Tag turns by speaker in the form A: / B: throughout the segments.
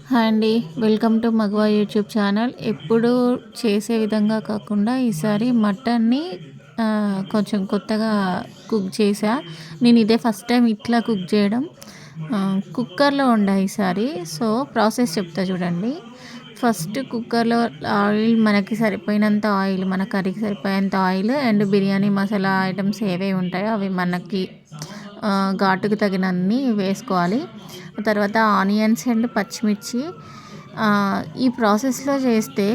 A: Hi అండి. Welcome to మగవా YouTube channel. ఎప్పుడూ చేసే విధంగా కాకుండా ఈసారి మటన్‌ని కొంచెం కొత్తగా కుక్ చేశా. నేను ఇదే ఫస్ట్ టైం ఇట్లా కుక్ చేయడం. కుక్కర్‌లో వండా ఈసారి. సో, ప్రాసెస్ చెప్తా చూడండి. ఫస్ట్ కుక్కర్‌లో ఆయిల్ మనకి సరిపోయినంత ఆయిల్, మన కర్రీకి సరిపోయేంత oil and biryani masala items ఏవేవి ఉంటాయో అవి మనకి ఘాటుకు తగినన్ని వేసుకోవాలి. తర్వాత ఆనియన్స్ అండ్ పచ్చిమిర్చి. ఈ ప్రాసెస్‌లో చేస్తే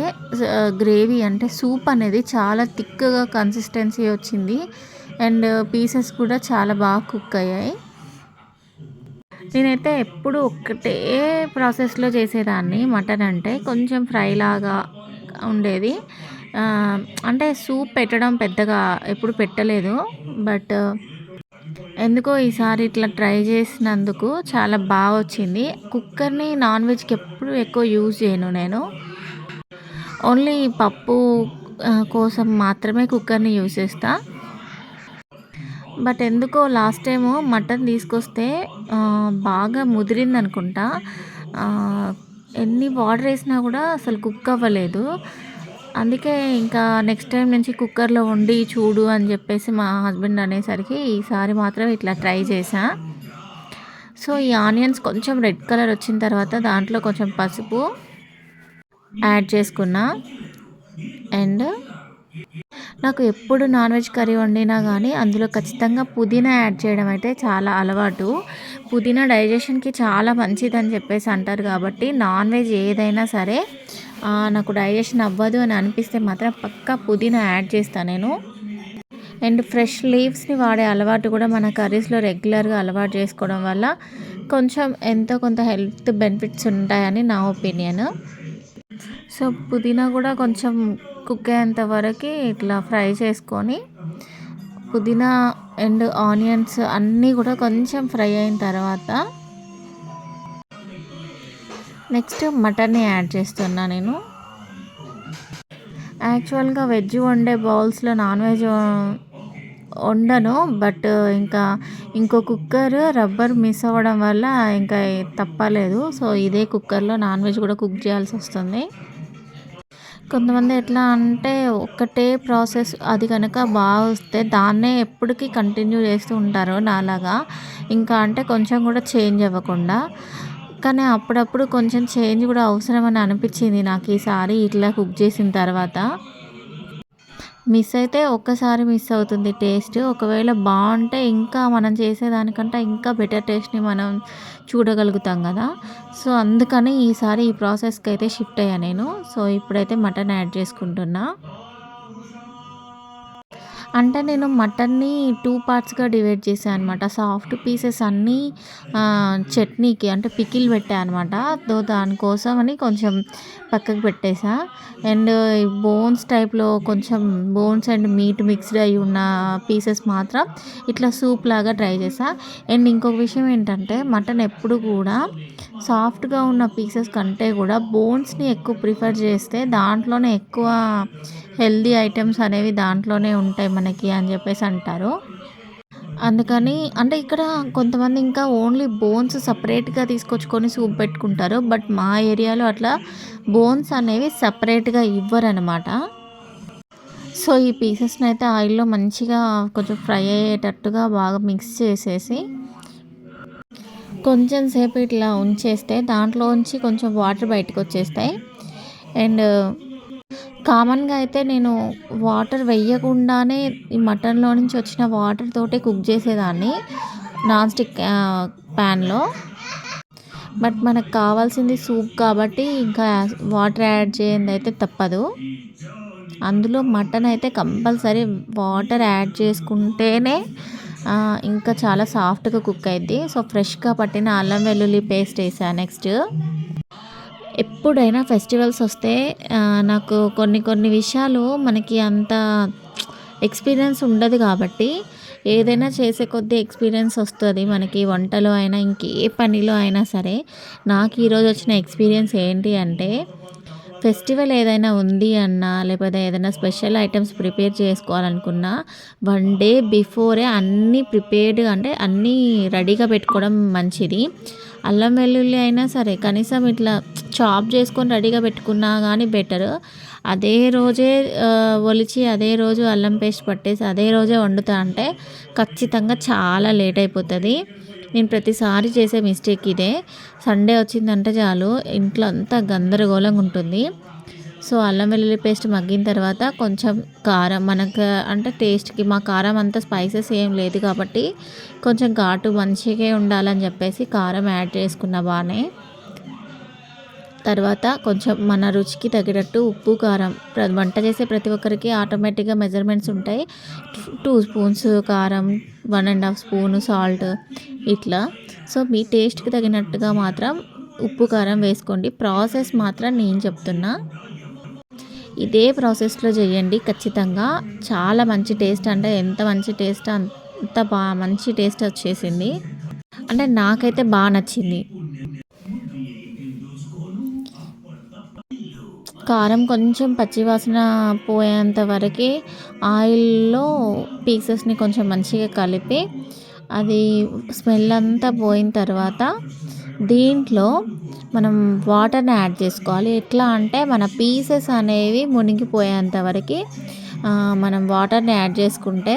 A: గ్రేవీ అంటే సూప్ అనేది చాలా థిక్‌గా కన్సిస్టెన్సీ వచ్చింది. అండ్ పీసెస్ కూడా చాలా బాగా కుక్ అయ్యాయి. నేనైతే ఎప్పుడు ఒక్కటే ప్రాసెస్‌లో చేసేదాన్ని. మటన్ అంటే కొంచెం ఫ్రైలాగా ఉండేది. అంటే సూప్ పెట్టడం పెద్దగా ఎప్పుడు పెట్టలేదు. బట్ ఎందుకో ఈసారి ఇట్లా ట్రై చేసినందుకు చాలా బాగా వచ్చింది. కుక్కర్‌ని నాన్ వెజ్‌కి ఎప్పుడు ఎక్కువ యూజ్ చేయను నేను. ఓన్లీ పప్పు కోసం మాత్రమే కుక్కర్‌ని యూజ్ చేస్తా. బట్ ఎందుకో లాస్ట్ టైము మటన్ తీసుకొస్తే బాగా ముదిరిందనుకుంటా. ఎన్ని వాటర్ వేసినా కూడా అసలు కుక్ అవ్వలేదు. అందుకే ఇంకా నెక్స్ట్ టైం నుంచి కుక్కర్‌లో వండి చూడు అని చెప్పేసి మా హస్బెండ్ అనేసరికి ఈసారి మాత్రం ఇట్లా ట్రై చేశా. సో, ఈ ఆనియన్స్ కొంచెం రెడ్ కలర్ వచ్చిన తర్వాత దాంట్లో కొంచెం పసుపు యాడ్ చేసుకున్నా. అండ్ నాకు ఎప్పుడు నాన్ వెజ్ కర్రీ వండినా కానీ అందులో ఖచ్చితంగా పుదీనా యాడ్ చేయడం అయితే చాలా అలవాటు. పుదీనా డైజెషన్‌కి చాలా మంచిదని చెప్పేసి అంటారు కాబట్టి నాన్ వెజ్ ఏదైనా సరే నాకు డైజెషన్ అవ్వదు అని అనిపిస్తే మాత్రం పక్కా పుదీనా యాడ్ చేస్తా నేను. అండ్ ఫ్రెష్ లీవ్స్‌ని వాడే అలవాటు కూడా మన కర్రీస్‌లో రెగ్యులర్‌గా అలవాటు చేసుకోవడం వల్ల కొంచెం ఎంతో కొంత హెల్త్ బెనిఫిట్స్ ఉంటాయని నా ఒపీనియన్. సో, పుదీనా కూడా కొంచెం కుక్ అయ్యేంత వరకు ఇట్లా ఫ్రై చేసుకొని పుదీనా అండ్ ఆనియన్స్ అన్నీ కూడా కొంచెం ఫ్రై అయిన తర్వాత నెక్స్ట్ మటన్ని యాడ్ చేస్తున్నా నేను. యాక్చువల్‌గా వెజ్ వండే బౌల్స్‌లో నాన్ వెజ్ వండను. బట్ ఇంకా ఇంకో కుక్కర్ రబ్బర్ మిస్ అవ్వడం వల్ల ఇంకా తప్పలేదు. సో, ఇదే కుక్కర్‌లో నాన్ వెజ్ కూడా కుక్ చేయాల్సి వస్తుంది. కొంతమంది ఎట్లా అంటే ఒక్కటే ప్రాసెస్ అది కనుక బాగా వస్తే దాన్నే ఎప్పటికీ కంటిన్యూ చేస్తూ ఉంటారు నాలాగా. ఇంకా అంటే కొంచెం కూడా చేంజ్ అవ్వకుండా. కానీ అప్పుడప్పుడు కొంచెం చేంజ్ కూడా అవసరమని అనిపించింది నాకు ఈసారి ఇట్లా కుక్ చేసిన తర్వాత. మిస్ అయితే ఒక్కసారి మిస్ అవుతుంది టేస్ట్. ఒకవేళ బావుంటే ఇంకా మనం చేసేదానికంటే ఇంకా బెటర్ టేస్ట్‌ని మనం చూడగలుగుతాం గదా! సో, అందుకని ఈసారి ఈ ప్రాసెస్‌కైతే షిఫ్ట్ అయ్యా నేను. సో, ఇప్పుడైతే మటన్ యాడ్ చేసుకుంటున్నా. అంటే నేను మటన్‌ని 2 పార్ట్స్‌గా డివైడ్ చేశా అనమాట. సాఫ్ట్ పీసెస్ అన్నీ చట్నీకి అంటే పికిల్ పెట్టా అనమాట. దానికోసమని కొంచెం పక్కకు పెట్టేసా. అండ్ బోన్స్ టైప్‌లో కొంచెం బోన్స్ అండ్ మీట్ మిక్స్డ్ అయ్యి ఉన్న పీసెస్ మాత్రం ఇట్లా సూప్ లాగా ట్రై చేశా. అండ్ ఇంకొక విషయం ఏంటంటే మటన్ ఎప్పుడు కూడా సాఫ్ట్‌గా ఉన్న పీసెస్ కంటే కూడా బోన్స్‌ని ఎక్కువ ప్రిఫర్ చేస్తే దాంట్లోనే ఎక్కువ హెల్తీ ఐటెమ్స్ అనేవి దాంట్లోనే ఉంటాయి మనకి అని చెప్పేసి అంటారు. అందుకని అంటే ఇక్కడ కొంతమంది ఇంకా ఓన్లీ బోన్స్ సెపరేట్‌గా తీసుకొచ్చుకొని సూప్ పెట్టుకుంటారు. బట్ మా ఏరియాలో అట్లా బోన్స్ అనేవి సెపరేట్‌గా ఇవ్వరనమాట. సో, ఈ పీసెస్‌నైతే ఆయిల్‌లో మంచిగా కొంచెం ఫ్రై అయ్యేటట్టుగా బాగా మిక్స్ చేసేసి కొంచెం సేపు ఇట్లా ఉంచేస్తే దాంట్లోంచి కొంచెం వాటర్ బయటకొచ్చేస్తాయి. అండ్ కామన్‌గా అయితే నేను వాటర్ వెయ్యకుండానే ఈ మటన్‌లో నుంచి వచ్చిన వాటర్ తోటే కుక్ చేసేదాన్ని నాన్ స్టిక్ ప్యాన్‌లో. బట్ మనకు కావాల్సింది సూప్ కాబట్టి ఇంకా వాటర్ యాడ్ చేయందైతే తప్పదు. అందులో మటన్ అయితే కంపల్సరీ వాటర్ యాడ్ చేసుకుంటేనే ఇంకా చాలా సాఫ్ట్‌గా కుక్ అయిద్ది. సో, ఫ్రెష్‌గా పట్టిన అల్లం వెల్లుల్లి పేస్ట్ ఏసా నెక్స్ట్. ఎప్పుడైనా ఫెస్టివల్స్ వస్తే నాకు కొన్ని కొన్ని విషయాలు మనకి అంత ఎక్స్పీరియన్స్ ఉండదు కాబట్టి ఏదైనా చేసే కొద్దీ ఎక్స్పీరియన్స్ వస్తుంది మనకి వంటలో అయినా ఇంకే పనిలో అయినా సరే. నాకు ఈరోజు వచ్చిన ఎక్స్పీరియన్స్ ఏంటి అంటే ఫెస్టివల్ ఏదైనా ఉంది అన్నా లేకపోతే ఏదైనా స్పెషల్ ఐటమ్స్ ప్రిపేర్ చేసుకోవాలనుకున్నా 1 డే బిఫోరే అన్నీ ప్రిపేర్డ్‌గా అంటే అన్నీ రెడీగా పెట్టుకోవడం మంచిది. అల్లం వెల్లుల్లి అయినా సరే కనీసం ఇట్లా చాప్ చేసుకొని రెడీగా పెట్టుకున్నా కానీ బెటర్. అదే రోజే ఒలిచి అదే రోజు అల్లం పేస్ట్ పట్టేసి అదే రోజే వండుతా అంటే ఖచ్చితంగా చాలా లేట్ అయిపోతుంది. నేను ప్రతిసారి చేసే మిస్టేక్ ఇదే. సండే వచ్చిందంటే చాలు ఇంట్లో అంతా గందరగోళంగా ఉంటుంది. సో అల్లం వెల్లుల్లి పేస్ట్ మగ్గిన తర్వాత కొంచెం కారం మనకు అంటే టేస్ట్కి, మా కారం అంత స్పైసెస్ ఏం లేదు కాబట్టి కొంచెం ఘాటు మంచిగా ఉండాలని చెప్పేసి కారం యాడ్ చేసుకున్న బాగానే. తర్వాత కొంచెం మన రుచికి తగినట్టు ఉప్పు, కారం, వంట చేసే ప్రతి ఒక్కరికి ఆటోమేటిక్గా మెజర్మెంట్స్ ఉంటాయి. 2 స్పూన్స్ కారం, 1.5 స్పూను సాల్ట్ ఇట్లా. సో మీ టేస్ట్కి తగినట్టుగా మాత్రం ఉప్పు, కారం వేసుకోండి. ప్రాసెస్ మాత్రం నేను చెప్తున్నా, ఇదే ప్రాసెస్లో చేయండి ఖచ్చితంగా. చాలా మంచి టేస్ట్, అంటే ఎంత మంచి టేస్ట్ అంత మంచి టేస్ట్ వచ్చేసింది. అంటే నాకైతే బాగా నచ్చింది. కారం కొంచెం పచ్చివాసన పోయేంత వరకు ఆయిల్లో పీసెస్ని కొంచెం మంచిగా కలిపి అది స్మెల్ అంతా పోయిన తర్వాత దీంట్లో మనం వాటర్ని యాడ్ చేసుకోవాలి. ఎట్లా అంటే మన పీసెస్ అనేవి మునిగిపోయేంత వరకు మనం వాటర్ని యాడ్ చేసుకుంటే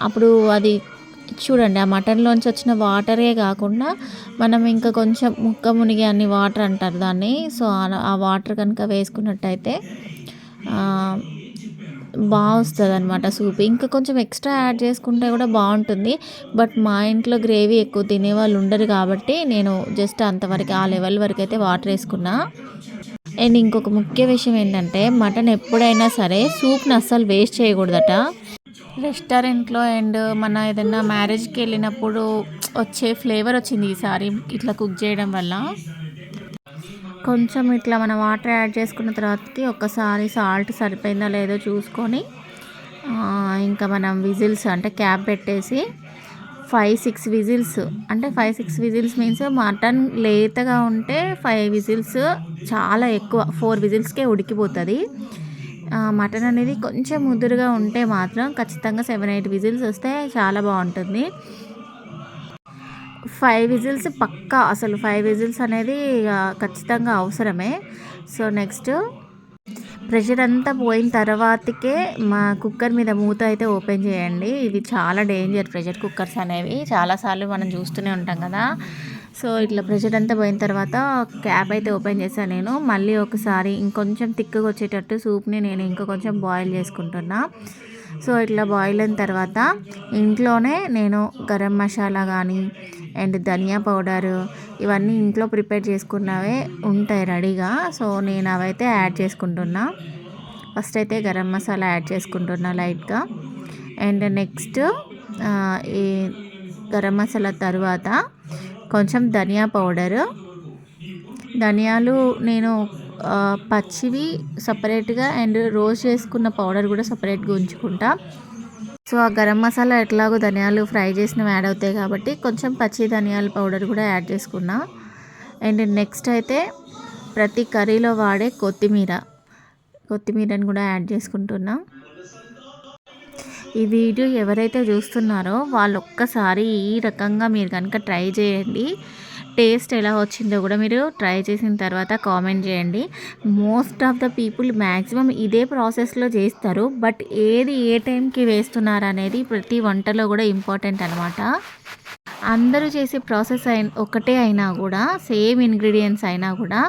A: అప్పుడు అది చూడండి, ఆ మటన్లోంచి వచ్చిన వాటరే కాకుండా మనం ఇంకా కొంచెం ముక్క మునిగే అన్ని వాటర్ అంటారు దాన్ని. సో ఆ వాటర్ కనుక వేసుకున్నట్టయితే బాగా వస్తుంది అనమాట సూప్. ఇంకా కొంచెం ఎక్స్ట్రా యాడ్ చేసుకుంటే కూడా బాగుంటుంది. బట్ మా ఇంట్లో గ్రేవీ ఎక్కువ తినేవాళ్ళు ఉండరు కాబట్టి నేను జస్ట్ అంతవరకు ఆ లెవెల్ వరకు అయితే వాటర్ వేసుకున్నా. అండ్ ఇంకొక ముఖ్య విషయం ఏంటంటే మటన్ ఎప్పుడైనా సరే సూప్ని అస్సలు వేస్ట్ చేయకూడదట. రెస్టారెంట్లో అండ్ మన ఏదైనా మ్యారేజ్కి వెళ్ళినప్పుడు వచ్చే ఫ్లేవర్ వచ్చింది ఈసారి ఇట్లా కుక్ చేయడం వల్ల. కొంచెం ఇట్లా మనం వాటర్ యాడ్ చేసుకున్న తర్వాతకి ఒక్కసారి సాల్ట్ సరిపోయిందా లేదో చూసుకొని ఇంకా మనం విజిల్స్ అంటే క్యాప్ పెట్టేసి 5-6 విజిల్స్, అంటే 5-6 విజిల్స్ మీన్స్ మటన్ లేతగా ఉంటే 5 విజిల్స్ చాలా ఎక్కువ, 4 విజిల్స్కే ఉడికిపోతుంది. మటన్ అనేది కొంచెం ముదురుగా ఉంటే మాత్రం ఖచ్చితంగా 7-8 విజిల్స్ వస్తే చాలా బాగుంటుంది. 5 విజిల్స్ పక్కా, అసలు 5 విజిల్స్ అనేది ఖచ్చితంగా అవసరమే. సో నెక్స్ట్ ప్రెషర్ అంతా పోయిన తర్వాతకే మా కుక్కర్ మీద మూత అయితే ఓపెన్ చేయండి. ఇవి చాలా డేంజర్ ప్రెషర్ కుక్కర్స్ అనేవి, చాలాసార్లు మనం చూస్తూనే ఉంటాం కదా. సో ఇట్లా ప్రెషర్ అంతా పోయిన తర్వాత క్యాప్ అయితే ఓపెన్ చేశాను నేను. మళ్ళీ ఒకసారి ఇంకొంచెం థిక్గా వచ్చేటట్టు సూప్ని నేను ఇంకా కొంచెం బాయిల్ చేసుకుంటున్నా. సో ఇట్లా బాయిల్ అయిన తర్వాత ఇంట్లోనే నేను గరం మసాలా కానీ అండ్ ధనియా పౌడరు ఇవన్నీ ఇంట్లో ప్రిపేర్ చేసుకున్నవే ఉంటాయి రెడీగా. సో నేను అవైతే యాడ్ చేసుకుంటున్నా. ఫస్ట్ అయితే గరం మసాలా యాడ్ చేసుకుంటున్నా లైట్గా. అండ్ నెక్స్ట్ ఈ గరం మసాలా తర్వాత కొంచెం ధనియా పౌడరు, ధనియాలు నేను పచ్చివి సపరేట్గా అండ్ రోస్ట్ చేసుకున్న పౌడర్ కూడా సపరేట్గా ఉంచుకుంటా. సో ఆ గరం మసాలా ఎట్లాగో ధనియాలు ఫ్రై చేసినవి యాడ్ అవుతాయి కాబట్టి కొంచెం పచ్చి ధనియాల పౌడర్ కూడా యాడ్ చేసుకున్నా. అండ్ నెక్స్ట్ అయితే ప్రతి కర్రీలో వాడే కొత్తిమీరని కూడా యాడ్ చేసుకుంటున్నా. ఈ వీడియో ఎవరైతే చూస్తున్నారో వాళ్ళు ఒక్కసారి ఈ రకంగా మీరు కనుక ట్రై చేయండి. టేస్ట్ ఎలా వచ్చిందో కూడా మీరు ట్రై చేసిన తర్వాత కామెంట్ చేయండి. Most of the people maximum ఇదే ప్రాసెస్లో చేస్తారు. బట్ ఏది ఏ టైంకి వేస్తున్నారు అనేది ప్రతి వంటలో కూడా ఇంపార్టెంట్ అనమాట. అందరూ చేసే ప్రాసెస్ ఒకటే అయినా కూడా, సేమ్ ఇంగ్రీడియంట్స్ అయినా కూడా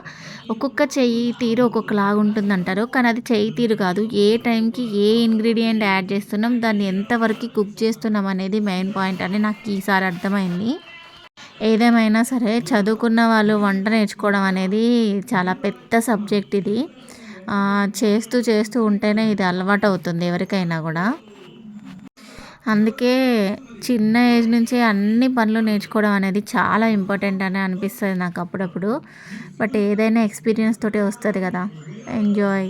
A: ఒక్కొక్క చెయ్యి తీరు ఒక్కొక్కలాగా ఉంటుంది అంటారు. కానీ అది చెయ్యి తీరు కాదు, ఏ టైంకి ఏ ఇంగ్రీడియంట్ యాడ్ చేస్తున్నాం, దాన్ని ఎంతవరకు కుక్ చేస్తున్నాం అనేది మెయిన్ పాయింట్ అని నాకు ఈసారి అర్థమైంది. ఏదేమైనా సరే చదువుకున్న వాళ్ళు వంట నేర్చుకోవడం అనేది చాలా పెద్ద సబ్జెక్ట్ ఇది. చేస్తూ చేస్తూ ఉంటేనే ఇది అలవాటు అవుతుంది ఎవరికైనా కూడా. అందుకే చిన్న ఏజ్ నుంచే అన్ని పనులు నేర్చుకోవడం అనేది చాలా ఇంపార్టెంట్ అని అనిపిస్తుంది నాకు అప్పుడప్పుడు. బట్ ఏదైనా ఎక్స్పీరియన్స్ తోటే వస్తుంది కదా. ఎంజాయ్.